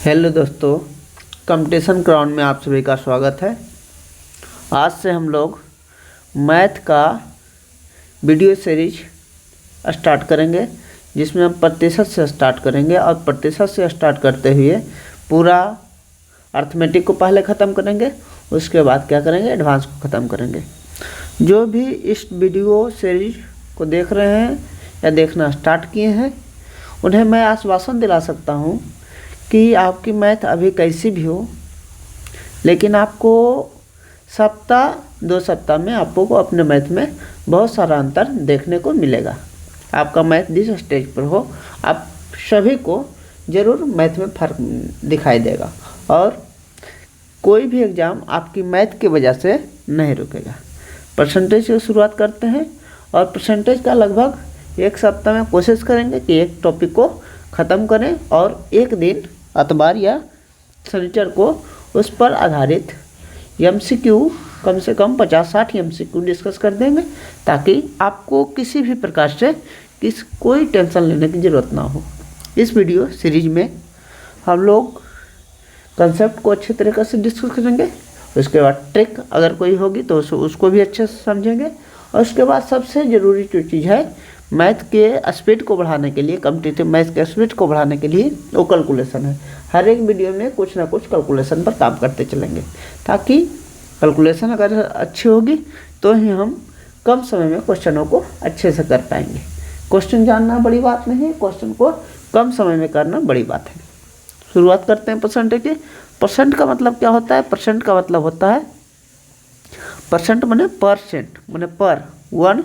Hello दोस्तों, competition ground में आप सभी का स्वागत है। आज से हम लोग मैथ का वीडियो सीरीज स्टार्ट करेंगे, जिसमें हम प्रतिशत से स्टार्ट करेंगे और प्रतिशत से स्टार्ट करते हुए पूरा अर्थमेटिक को पहले ख़त्म करेंगे। उसके बाद क्या करेंगे, एडवांस को ख़त्म करेंगे। जो भी इस वीडियो सीरीज को देख रहे हैं या देखना स्टार्ट किए हैं, उन्हें मैं आश्वासन दिला सकता हूँ कि आपकी मैथ अभी कैसी भी हो, लेकिन आपको दो सप्ताह में आपको अपने मैथ में बहुत सारा अंतर देखने को मिलेगा। आपका मैथ जिस स्टेज पर हो, आप सभी को ज़रूर मैथ में फ़र्क दिखाई देगा और कोई भी एग्ज़ाम आपकी मैथ की वजह से नहीं रुकेगा। परसेंटेज से शुरुआत करते हैं और परसेंटेज का लगभग एक सप्ताह में कोशिश करेंगे कि एक टॉपिक को ख़त्म करें और एक दिन इतवार या शनिचर को उस पर आधारित एमसीक्यू कम से कम 50-60 एमसीक्यू डिस्कस कर देंगे, ताकि आपको किसी भी प्रकार से कोई टेंशन लेने की ज़रूरत ना हो। इस वीडियो सीरीज में हम लोग कंसेप्ट को अच्छे तरीके से डिस्कस करेंगे। उसके बाद ट्रिक अगर कोई होगी तो उसको भी अच्छे से समझेंगे। और उसके बाद सबसे ज़रूरी जो चीज़ है, मैथ के स्पीड को बढ़ाने के लिए, कॉम्पिटिटिव मैथ के स्पीड को बढ़ाने के लिए वो कैलकुलेशन है। हर एक वीडियो में कुछ ना कुछ कैलकुलेशन पर काम करते चलेंगे, ताकि कैलकुलेशन अगर अच्छी होगी तो ही हम कम समय में क्वेश्चनों को अच्छे से कर पाएंगे। क्वेश्चन जानना बड़ी बात नहीं है, क्वेश्चन को कम समय में करना बड़ी बात है। शुरुआत करते हैं परसेंटेज की। परसेंट का मतलब क्या होता है? परसेंट का मतलब होता है, परसेंट माने परसेंट माने पर 1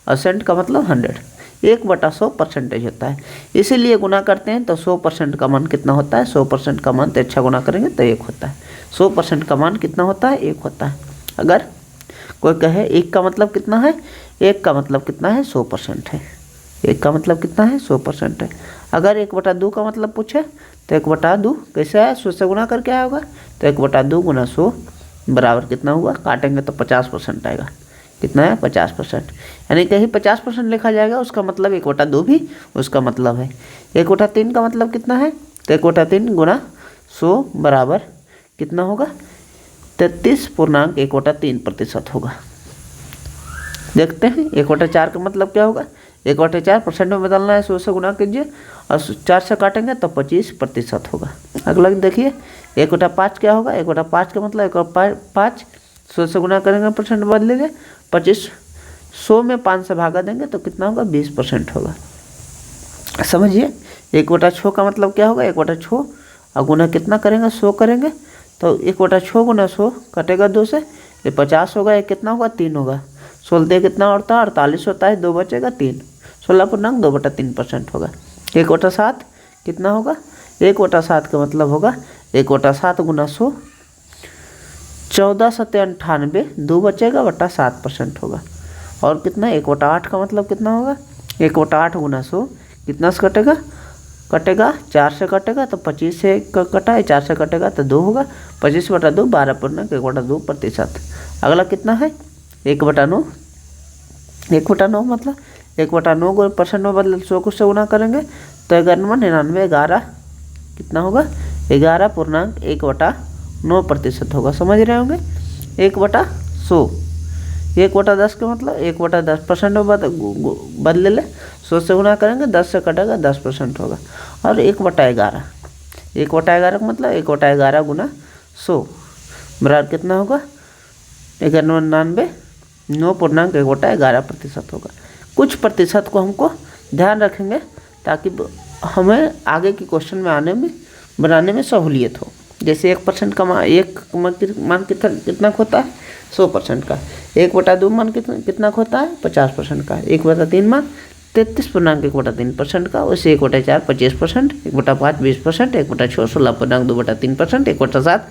और सेंट का मतलब 100। 1/100 परसेंटेज होता है, इसीलिए गुना करते हैं तो 100% का मान कितना होता है? 100% का मान 3 गुना करेंगे तो 1 होता है। 100% का मान कितना होता है? 1 होता है। अगर कोई कहे 1 का मतलब कितना है, 1 का मतलब कितना है? 100% है। 1 का मतलब कितना है? 100% है। अगर 1/2 का मतलब पूछे तो 1/2 कैसे आया? 100 से गुना करके आया होगा, तो 1/2 गुना 100 बराबर कितना हुआ? काटेंगे तो 50% आएगा। कितना है? 50%। यानी कहीं 50% लिखा जाएगा, उसका मतलब 1/2 भी उसका मतलब है। 1/3 का मतलब कितना है? तो 1/3 गुना 100 बराबर कितना होगा? 33.1/3% होगा। देखते हैं 1/4 का मतलब क्या होगा? 1/4 परसेंट में बदलना है, 100 से गुना कीजिए और 4 से काटेंगे तो 25% होगा। अगला देखिए 1/5 क्या होगा? 1/5 का मतलब 1/5 100 से गुना करेंगे, परसेंट बदलेंगे, 25 100 में 5 से भागा देंगे तो कितना होगा? 20% होगा। समझिए 1/6 का मतलब क्या होगा? 1/6 और गुना कितना करेंगे? 100 करेंगे तो 1/6 गुना 100 कटेगा 2 से, ये 50 होगा। ये कितना होगा? 3 होगा। 16 कितना होता है? 48 होता है, 2 बचेगा 3, 16.2/3% होगा। 1/7 कितना होगा? 1/7 का मतलब होगा 1/7 गुना 100, 14/98, 2 बचेगा बटा 7% होगा। और कितना? 1/8 का मतलब कितना होगा? 1/8 गुना 100 कितना से कटेगा? 4 से कटेगा तो 25 से कटा है, 4 से कटेगा तो 2 होगा। 25/2 12.1/2%। अगला कितना है? 1/9। 1/9 मतलब 1/9 परसेंट में बदल 100 को से गुना करेंगे तो 11 कितना होगा? 11.1/9% होगा। समझ रहे होंगे? 1/100। 1/10 का मतलब 1/10% में बदले ले, 100 से गुना करेंगे, 10 से कटेगा 10% होगा। और 1/11 का मतलब 1/11 गुना 100 बराबर कितना होगा? 9.1/11% होगा। कुछ प्रतिशत को हमको ध्यान रखेंगे, ताकि हमें आगे की क्वेश्चन में बनाने में सहूलियत हो। जैसे 1% का मान कितना होता है? 100% का। 1/2 मान कितना होता है? 50% का। 1/3 मान 33.1/3% का। वैसे 1/4 25%, 1/5 20%, 1/6 16.2/3%, 1/7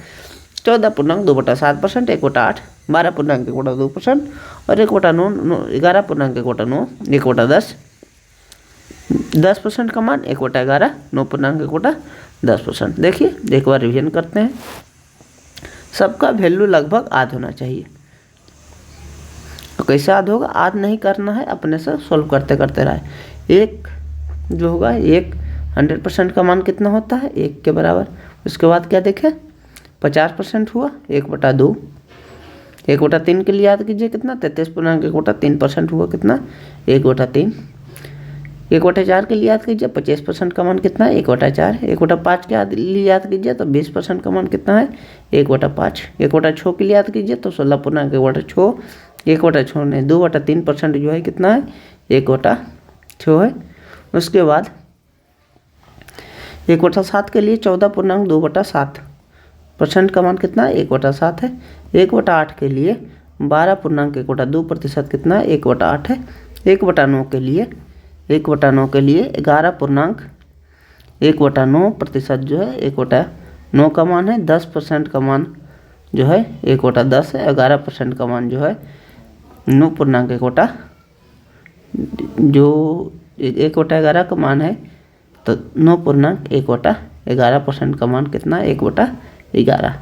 14.2/7%, 1/8 12.1/2% और 1/9 11.1/9, 1/10 10% का मान 1/11 9.1/10%। देखिए एक बार रिवीजन करते हैं। सबका वैल्यू लगभग आध होना चाहिए। तो कैसे आध होगा? आध नहीं करना है, अपने से सॉल्व करते करते रहे। एक जो होगा 1 100% का मान कितना होता है? 1 के बराबर। उसके बाद क्या देखें, 50% हुआ 1/2। 1/3 के लिए याद कीजिए कितना, 33.1/3% हुआ कितना, 1/3। 1/4 के लिए याद कीजिए 25% का मान कितना है, 1/4। 1/5 के लिए याद कीजिए तो 20% का मान कितना है, 1/5। 1/6 के लिए याद कीजिए तो 16.1/6। 1/6 ने 2/3% जो है कितना है, 1/6 है। उसके बाद 1/7 के लिए 14.2/7% का मान कितना है, 1/7 है। 1/8 के लिए 12.1/2% कितना है, 1/8 है। 1/9 के लिए 11.9% जो है 1/9 का मान है। 10% का मान जो है 1/10 है। 11% का मान जो है 9.1 जो 1/11 का मान है, तो 9.1/11% का मान कितना है, 1/11।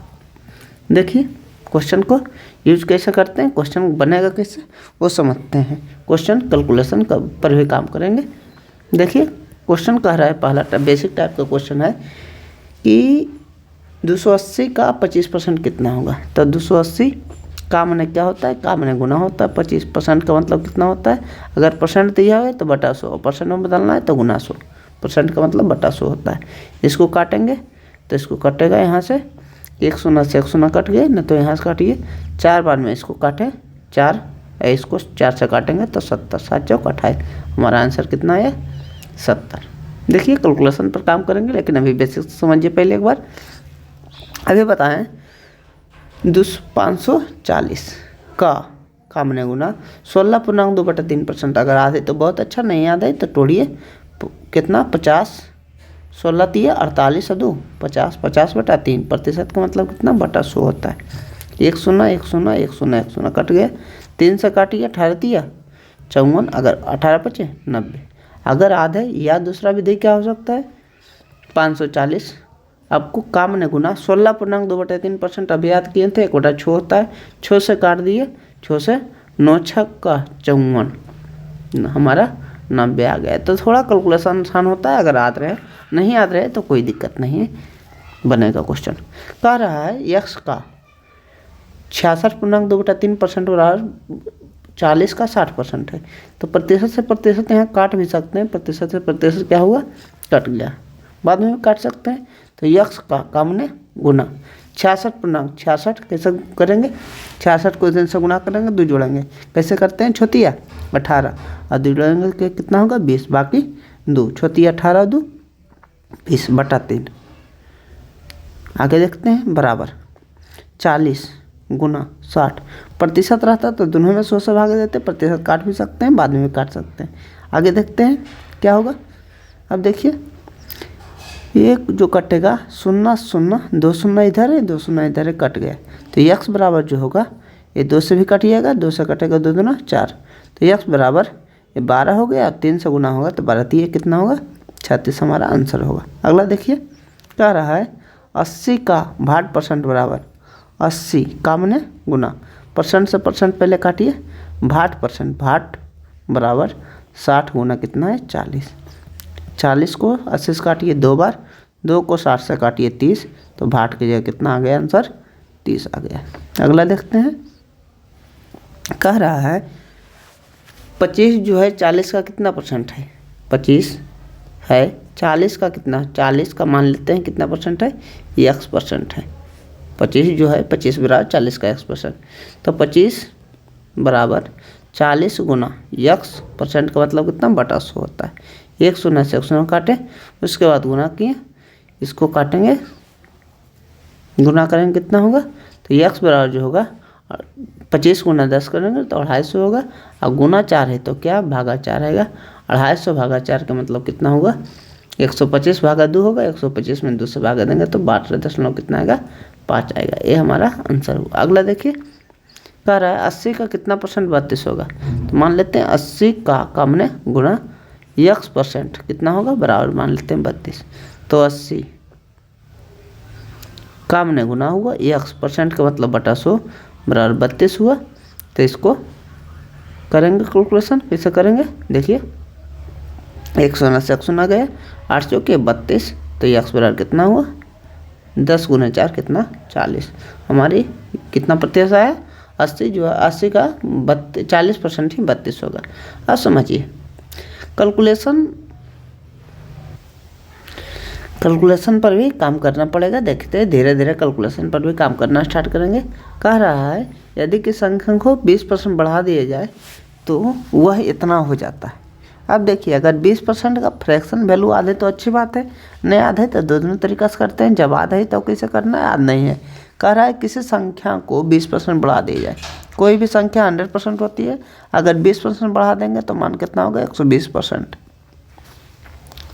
देखिए क्वेश्चन को यूज कैसे करते हैं, क्वेश्चन बनेगा कैसे वो समझते हैं। क्वेश्चन कैलकुलेशन पर भी काम करेंगे। देखिए क्वेश्चन कह रहा है, पहला बेसिक टाइप का क्वेश्चन है कि 280 का 25% कितना होगा। तो 280 का माने क्या होता है, का माने गुना होता है। 25% का मतलब कितना होता है, अगर परसेंट दिया है तो बटा 100, परसेंट में बदलना है तो गुना 100। परसेंट का मतलब बटा 100 होता है। इसको काटेंगे तो इसको कटेगा यहाँ से, 1 शून्य से 1 शून्य कट गए, न तो यहाँ से काटिए। 4 बार में इसको काटें, 4 इसको 4 से काटेंगे तो 70। 7 चौक 28, हमारा आंसर कितना है, 70। देखिए कैलकुलेशन पर काम करेंगे, लेकिन अभी बेसिक समझिए पहले एक बार। अभी बताएं 540 का मैंने गुना 16.2/3%। अगर याद है तो बहुत अच्छा, नहीं याद है तो तोड़िए। कितना, 50, 16 × 3 = 48 और 2 50, 50/3% का मतलब कितना, बटा 100 होता है। 1 शून्य 1 शून्य 1 शून्य 1 शून्य कट गया। 3 से काटिए, 18 × 3 = 54, अगर 18 बचे 90। अगर आधे या दूसरा विधि क्या हो सकता है, 540 आपको काम ने गुना 16.2/3% अभी याद किए थे, 1/6 होता है। 6 से काट दिए, 6 से 9 × 6 = 54, हमारा 90 आ गया। तो थोड़ा कैलकुलेशन आसान होता है, अगर याद रहे, नहीं याद रहे तो कोई दिक्कत नहीं है, बनेगा क्वेश्चन। कह रहा है यक्स का 66.2/3% बराबर 40 का 60% है। तो प्रतिशत से प्रतिशत यहाँ काट भी सकते हैं, प्रतिशत से प्रतिशत क्या हुआ, कट गया, बाद में भी काट सकते हैं। तो यक्स का हमने गुना 66 कैसे करेंगे, 66 को 3 से गुना करेंगे, 2 जोड़ेंगे, कैसे करते हैं, छोटिया 18 और 2 जोड़ेंगे कितना होगा, 20, बाकी 2, छोटिया 18 2 20/3। आगे देखते हैं, बराबर 40 गुना 60। प्रतिशत रहता तो दोनों में 100 से भाग देते, प्रतिशत काट भी सकते हैं, बाद में भी काट सकते हैं। आगे देखते हैं क्या होगा। अब देखिए एक जो कटेगा 0 0, 2 शून्य इधर है, 2 शून्य इधर है, कट गया। तो यक्स बराबर जो होगा, ये 2 से भी कटिएगा, 2 से कटेगा 2 दूना 4। तो यक्स बराबर ये 12 हो गया, 3 से गुना होगा तो 12 3 कितना होगा, 36 हमारा आंसर होगा। अगला देखिए कह रहा है 80 का 60% बराबर 80 का मैंने गुना, परसेंट से परसेंट पहले काटिए, 60% 60 बराबर 60 गुना कितना है, 40। 40 को 80 से काटिए 2 बार, 2 को 60 से काटिए 30, तो 60 की जगह कितना आ गया आंसर, 30 आ गया। अगला देखते हैं, कह रहा है 25 जो है 40 का कितना परसेंट है, 25 है 40 का कितना, 40 का मान लेते हैं कितना परसेंट है, x% है। 25 जो है 25 बराबर 40 का x%, तो 25 बराबर 40 गुना x% का मतलब कितना, बटा 100 होता है। 1 शून्य से 1 शून्य काटे, उसके बाद गुना किए, इसको काटेंगे, गुना करेंगे कितना होगा, तो x बराबर जो होगा 25 गुना 10 करेंगे तो 250 होगा, और गुना 4 है तो क्या, भागा 4 आएगा। 250 भागा 4 का मतलब कितना होगा, 125 भागा 2 होगा, 125 में 2 से भागा देंगे तो 12.9 कितना आएगा, 5 आएगा। ये हमारा आंसर हुआ। अगला देखिए कह रहा है 80 का कितना परसेंट, 32 होगा। तो मान लेते हैं 80 का हमने गुना x% कितना होगा, बराबर मान लेते हैं 32। तो 80 का हमने गुना हुआ x% का मतलब बटा 100 बराबर 32 हुआ। तो इसको करेंगे कैलकुलेशन, कैसे करेंगे देखिए, 1 शून्य से 1 शून्य गया, 8 चौके 32, तो x बराबर कितना हुआ, 10 गुना 4 कितना 40। हमारी कितना प्रतिशत आया 80, जो 80 का 40% ही 32 होगा। अब समझिए कैलकुलेशन पर भी काम करना पड़ेगा। देखते हैं धीरे धीरे कैलकुलेशन पर भी काम करना स्टार्ट करेंगे। कह रहा है यदि किसी संख्या को 20% बढ़ा दिया जाए तो वह इतना हो जाता है। अब देखिए अगर 20% का फ्रैक्शन वैल्यू आधे तो अच्छी बात है, नहीं आधे तो दोनों तरीक़ा से करते हैं। जब आधा ही तो कैसे करना है, याद नहीं है। कह रहा है किसी संख्या को 20% बढ़ा दिया जाए। कोई भी संख्या 100% होती है, अगर 20% बढ़ा देंगे तो मान कितना होगा 120%।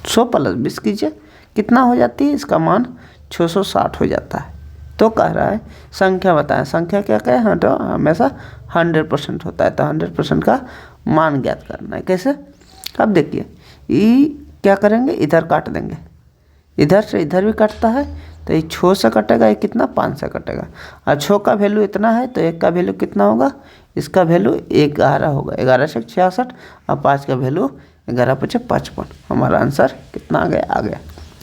100 प्लस 20 कीजिए कितना हो जाती है, इसका मान 660 हो जाता है। तो कह रहा है संख्या बताएं। संख्या क्या क्या है, तो हमेशा 100% होता है, तो 100% का मान ज्ञात करना है। कैसे, अब देखिए ये क्या करेंगे, इधर काट देंगे, इधर से इधर भी कटता है तो ये 6 से कटेगा, ये कितना 5 से कटेगा। और 6 का वैल्यू इतना है तो 1 का वैल्यू कितना होगा, इसका वैल्यू 11 होगा, 11 से 66। और 5 का वैल्यू 11 पचे 55। हमारा आंसर कितना आ गया।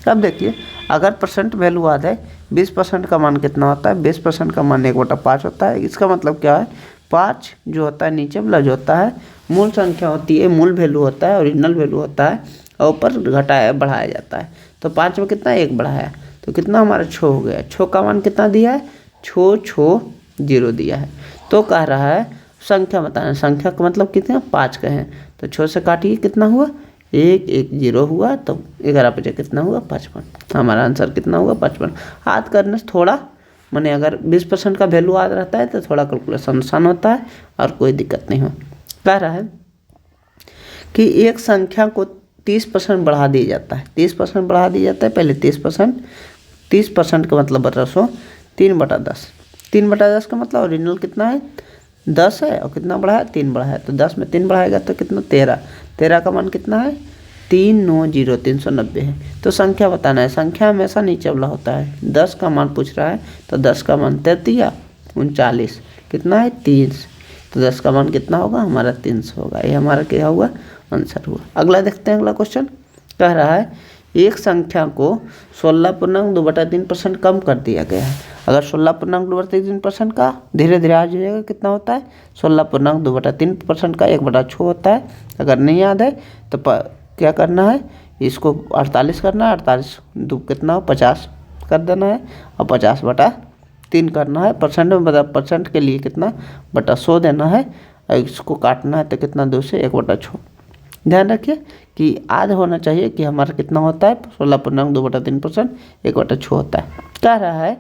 अब देखिए अगर परसेंट वैल्यू आ जाए 20% का मान कितना होता है, 20% का मान 1/5 होता है। इसका मतलब क्या है, 5 जो होता है नीचे वाला जो होता है मूल संख्या होती है, मूल वैल्यू होता है, ओरिजिनल वैल्यू होता है, और ऊपर घटाया बढ़ाया जाता है। तो 5 में कितना 1 बढ़ाया तो कितना हमारा 6 हो गया। 6 का मान कितना दिया है, 660 दिया है। तो कह रहा है संख्या बताना। संख्या का मतलब कितने 5 का है, तो 6 से काटिए कितना हुआ 110 हुआ, तो 11 पचे कितना हुआ 55। हमारा आंसर कितना हुआ 55। याद करने से थोड़ा माने अगर 20% का वैल्यू याद रहता है तो थोड़ा कैलकुलेशन आसान होता है और कोई दिक्कत नहीं हो। कह रहा है कि एक संख्या को 30% बढ़ा दिया जाता है। 30% बढ़ा दिया जाता है, पहले 30% का मतलब बता सो 3/10। 3/10 का मतलब ओरिजिनल कितना है 10 है, और कितना बढ़ा है 3 बढ़ा है, तो 10 में 3 बढ़ाएगा तो कितना 13। 13 का मान कितना है 390 390 है। तो संख्या बताना है। संख्या हमेशा नीचे वाला होता है। 10 का मान पूछ रहा है तो 10 का मान 33 39 कितना है 30, तो 10 का मान कितना होगा हमारा 300 होगा। ये हमारा क्या हुआ आंसर हुआ। अगला देखते हैं। अगला क्वेश्चन कह रहा है एक संख्या को 16.2/3% कम कर दिया गया है। अगर 16.2/3% का धीरे धीरे आ जाएगा कितना होता है 16.2/3% का 1/6 होता है। अगर नहीं याद है तो क्या करना है, इसको 48 करना है। 48 दो कितना हो 50 कर देना है, और 50/3 करना है। परसेंट में बता, परसेंट के लिए कितना 100 देना है, और इसको काटना है तो कितना 2 से 1/6। ध्यान रखिए कि आध होना चाहिए कि हमारा कितना होता है 16.2/3% 1/6 होता है। कह रहा है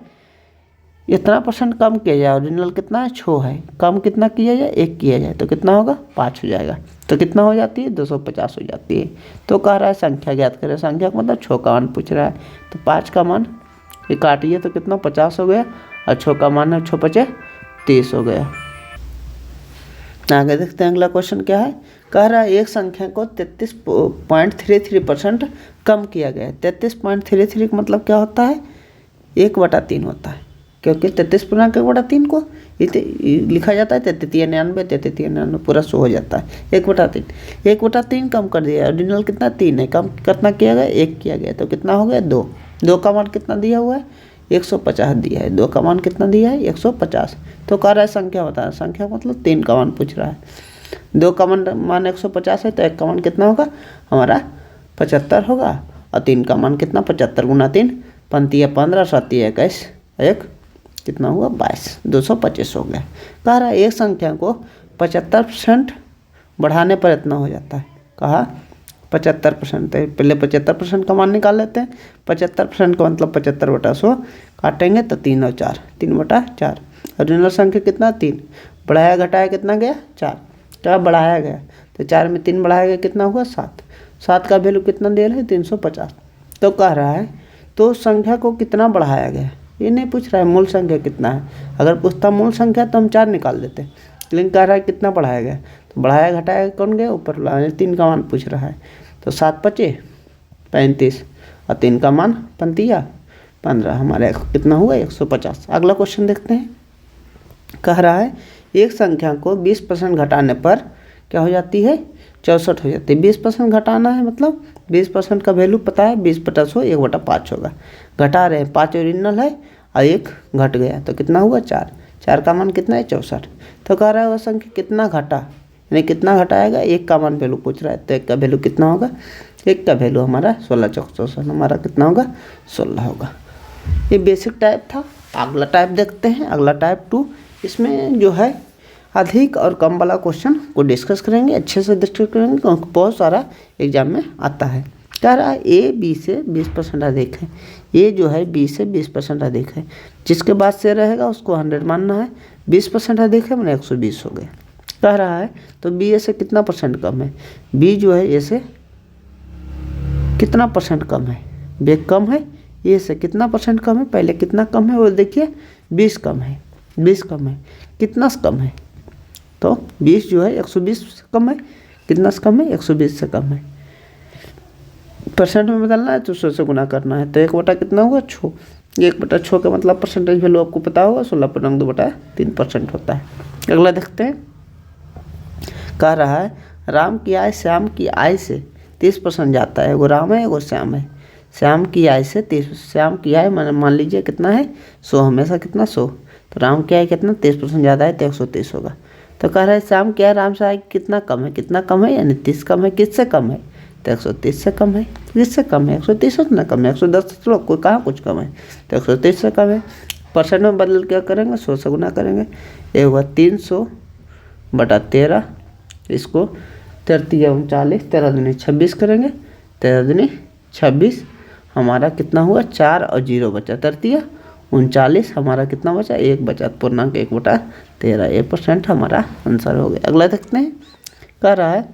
इतना परसेंट कम किया जाए, ओरिजिनल कितना है 6 है, कम कितना किया जाए 1 किया जाए तो कितना होगा 5 हो जाएगा। तो कितना हो जाती है 250 हो जाती है। तो कह रहा है संख्या ज्ञात करें। संख्या का मतलब 6 का मान पूछ रहा है, तो 5 का मान ये काटिए तो कितना 50 हो गया, और 6 का मान है 6 पचे 30 हो गया। आगे देखते हैं अगला क्वेश्चन क्या है। कह रहा है एक संख्या को 33.33% कम किया गया है। 33.33 का मतलब क्या होता है 1/3 होता है, क्योंकि 33.1/3 को लिखा जाता है 3399 पूरा 100 हो जाता है 1/3। 1/3 कम कर दिया। ओरिजिनल कितना 3 है, कम कितना किया गया 1 किया गया, तो कितना हो गया 2। 2 का मान कितना दिया हुआ है 150 दिया है। 2 का मान कितना दिया है 150। तो कह रहा है संख्या बता। संख्या मतलब 3 का मान पूछ रहा है। 2 का मान 150 है, तो 1 का मान कितना होगा हमारा 75 होगा, और 3 का मान कितना 75 गुना 3 पंतिया 15 7 21 1 कितना हुआ 22 225 हो गया। कह रहा है एक संख्या को 75% बढ़ाने पर इतना हो जाता है। कहा 75% है, पहले 75% का मान निकाल लेते हैं। 75% का मतलब 75/100 काटेंगे तो 3 और 4 3/4। ओरिजिनल संख्या कितना 3, बढ़ाया घटाया कितना गया 4, क्या बढ़ाया गया तो 4 में 3 बढ़ाया गया कितना हुआ 7। 7 का वैल्यू कितना दे रहे हैं 350। तो कह रहा है तो संख्या को कितना बढ़ाया गया, ये नहीं पूछ रहा है मूल संख्या कितना है। अगर पूछता मूल संख्या तो हम 4 निकाल देते, लेकिन कह रहा है कितना बढ़ाया गया, तो बढ़ाया घटाया कौन गया ऊपर 3 का मान पूछ रहा है। तो 7 पचे 35 और 3 का मान 15 हमारे कितना हुआ 150। अगला क्वेश्चन देखते हैं। कह रहा है एक संख्या को 20% घटाने पर क्या हो जाती है 64 हो जाती है। 20% घटाना है, मतलब 20% का वैल्यू पता है, 20/100 1/5 होगा। घटा रहे हैं, 5 ओरिजिनल है और 1 घट गया तो कितना हुआ 4। 4 का मान कितना है 64। तो कह रहा है वह संख्या कितना घटा, यानी कितना घटाएगा, 1 का मान वैल्यू पूछ रहा है। तो 1 का वैल्यू कितना होगा, 1 का वैल्यू हमारा 16 चौक 64 हमारा कितना होगा 16 होगा। ये बेसिक टाइप था। अगला टाइप देखते हैं, अगला टाइप 2। इसमें जो है अधिक और कम वाला क्वेश्चन को डिस्कस करेंगे, अच्छे से डिस्कस करेंगे क्योंकि बहुत सारा एग्जाम में आता है। कह रहा है ए बी से 20% अधिक है। ए जो है बी से 20% अधिक है, जिसके बाद से रहेगा उसको 100 मानना है। 20% अधिक है मैंने 120 हो गया। कह रहा है तो बी ए से कितना परसेंट कम है, बी जो है ए से कितना परसेंट कम है, बी कम है, ए से कितना परसेंट कम है, पहले कितना कम है वो देखिए 20 कम है, 20 कम है, कितना से कम है, तो 20 जो है 120 से कम है, कितना से कम है 120 से कम है। परसेंट में बदलना है तो 100 से गुना करना है, तो 1 बटा कितना होगा 6। 1/6 का मतलब परसेंटेज वैल्यू आपको पता होगा 16.2/3% होता है। अगला देखते हैं। कह रहा है राम की आय श्याम की आय से 30% जाता है। एगो राम है एगो श्याम है। श्याम की आय से 30, श्याम की आय मान लीजिए कितना है 100, हमेशा कितना 100, तो राम की आय कितना 30% ज़्यादा है तो 130 होगा। तो कह रहा है श्याम की आय राम से आय कितना कम है, कितना कम है, यानी 30 कम है, किससे कम है तो 130 से कम है। किससे कम है 130 से ना कम है, 110 से चलो कोई कहाँ कुछ कम है, तो 130 से कम है। परसेंट में बदल क्या करेंगे 100 से गुना करेंगे। ये हुआ 300/13, इसको 33 13 दूनी 26 करेंगे, 13 दूनी 26 हमारा कितना हुआ 4 और 0 बचा, 33 हमारा कितना बचा 1 बचा, पूर्णांक 1/13। ये परसेंट हमारा आंसर हो गया। अगला देखते हैं। कह रहा है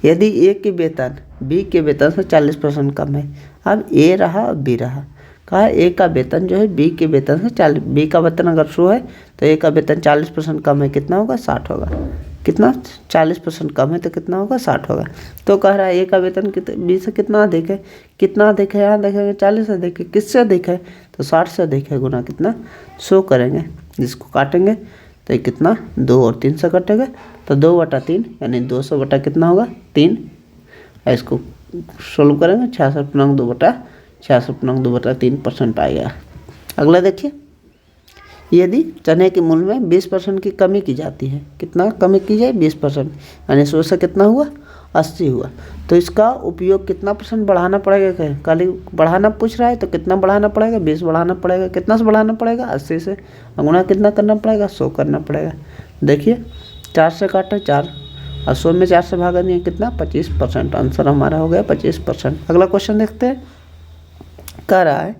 यदि ए के वेतन बी के वेतन से 40% कम है। अब ए रहा और बी रहा। कहा ए का वेतन जो है बी के वेतन से 40, बी का वेतन अगर 100 है तो ए का वेतन 40% कम है, कितना होगा 60 होगा। कितना 40% कम है तो कितना होगा 60 होगा। तो कह रहा है ए का वेतन बी से कितना अधिक है, कितना अधिक है, यहाँ देखेंगे 40 से अधिक है, किससे अधिक है तो 60 से अधिक है, गुना कितना 100 करेंगे, जिसको काटेंगे तो ये कितना 2 और 3 से कटेगा तो 2/3 यानी 200 बटा कितना होगा 3। इसको सोल्व करेंगे 66.2/3% आएगा। अगला देखिए। यदि चने के मूल्य में 20% की कमी की जाती है, कितना कमी की जाए 20%, यानी 100 से कितना हुआ 80 हुआ, तो इसका उपयोग कितना परसेंट बढ़ाना पड़ेगा। खाली बढ़ाना पूछ रहा है तो कितना बढ़ाना पड़ेगा 20 बढ़ाना पड़ेगा, कितना से बढ़ाना पड़ेगा 80 से, गुना कितना करना पड़ेगा 100 करना पड़ेगा। देखिए 4 से काटे 4 और 100 में 4 से भागा दिए कितना 25%, आंसर हमारा हो गया 25%। अगला क्वेश्चन देखते हैं। कह रहा है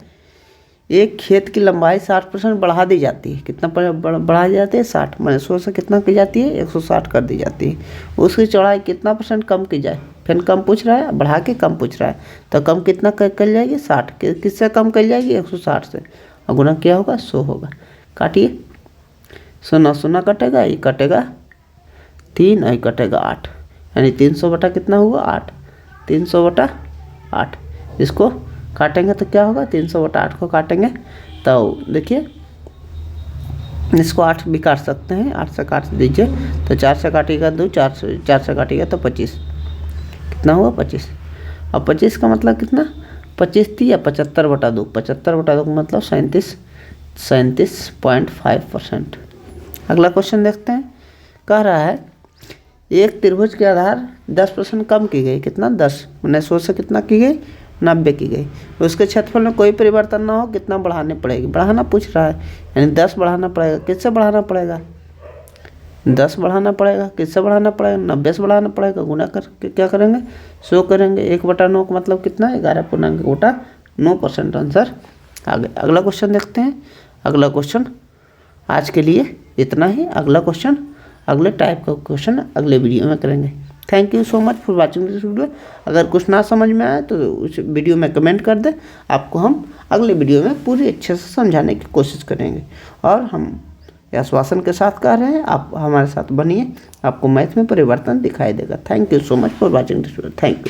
एक खेत की लंबाई 60% बढ़ा दी जाती है, कितना बढ़ा दी जाती है 60, मैंने 100 से कितना की जाती है 160 कर दी जाती है। उसकी चौड़ाई कितना % कम की जाए, फिर कम पूछ रहा है, बढ़ा के कम पूछ रहा है, तो कम कितना कर जाएगी 60, किससे कम कर जाएगी 160 से, और गुना क्या होगा 100 होगा। काटिए 0 कटेगा, ये कटेगा 3 और ये कटेगा 8, यानी 300 बटा कितना हुआ 8, 300/8। इसको काटेंगे तो क्या होगा 300/8 को काटेंगे तो देखिए इसको 8 भी काट सकते हैं, 8 से काट दीजिए तो 4 से काटिएगा 2, 4 से काटिएगा तो 25, कितना हुआ 25। अब 25 का मतलब कितना 25 थी या 75/2, 75/2 का मतलब 37.5%। अगला क्वेश्चन देखते हैं। कह रहा है एक त्रिभुज के आधार 10% कम की गई, कितना 10, मैंने 100 से कितना की गई 90 की गई, उसके क्षेत्रफल में कोई परिवर्तन ना हो, कितना बढ़ाने पड़ेगी, बढ़ाना पूछ रहा है, यानी 10 बढ़ाना पड़ेगा, किससे बढ़ाना पड़ेगा 10 बढ़ाना पड़ेगा, किससे बढ़ाना पड़ेगा 90 से बढ़ाना पड़ेगा, गुना करके क्या करेंगे 100 करेंगे। 1/9 का मतलब कितना 11.9% आंसर आ गया। अगला क्वेश्चन देखते हैं। अगला क्वेश्चन आज के लिए इतना ही। अगला क्वेश्चन अगले टाइप का क्वेश्चन अगले वीडियो में करेंगे। Thank you so much for watching this video. अगर कुछ ना समझ में आए तो उस वीडियो में कमेंट कर दें, आपको हम अगले वीडियो में पूरी अच्छे से समझाने की कोशिश करेंगे। और हम आश्वासन के साथ कह रहे हैं आप हमारे साथ बनिए, आपको मैथ में परिवर्तन दिखाई देगा। Thank you so much for watching this video. Thank you.